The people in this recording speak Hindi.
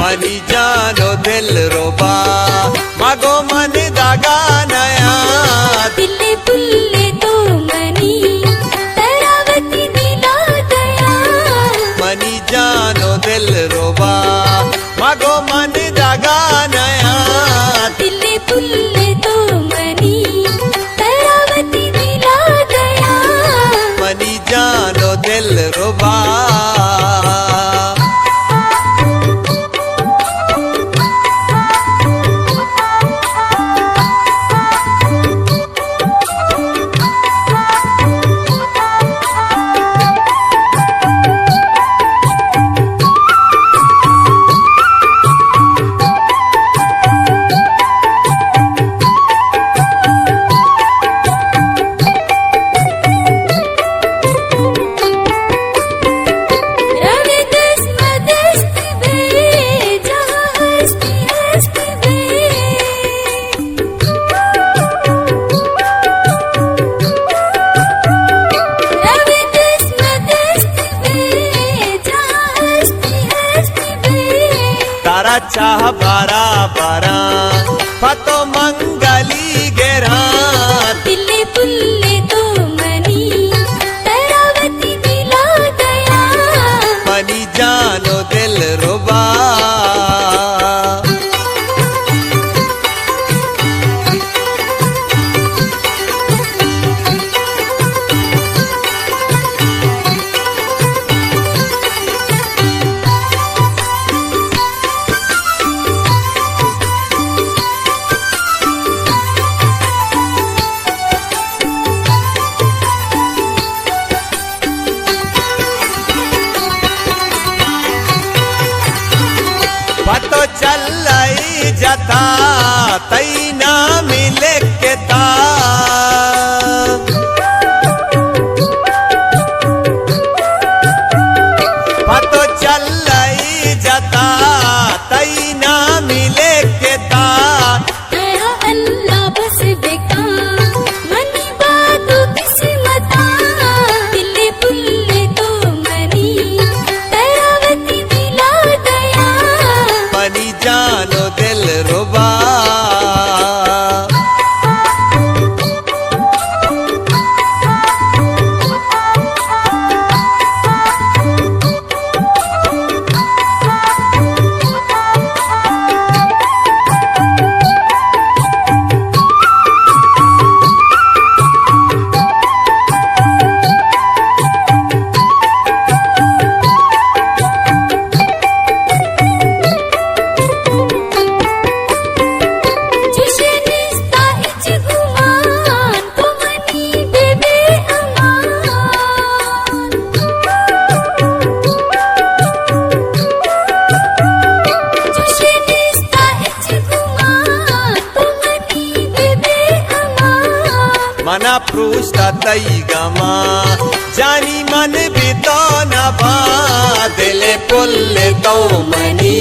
मनी जानो दिल रोबा मागो मन दागा नया दिले पुल्ले तो मनी तरावती दिला दया मनी जानो दिल रोबा मागो मन दागा नया दिले पुल्ले तो मनी तरावती दिला दया मनी जानो दिल रोबा तारा चाह बारा बारा फतो मंगली गेरा दिले पुल्ले तो मनी तरावती दिला दया मनी जानो दिल रोबा पतो चल जाता तई ना मिले के ता पतो चल जाता तई ना मिले के ता अल्लाह बस बेका मनी बातों किस्मता दिले पुल्ले तो मनी तरावती दिला दया मनी जानो दिल रोबा मना पृष्ठा तई गमा जानी मन भी तो न बा दिले पुल्ले तो मनी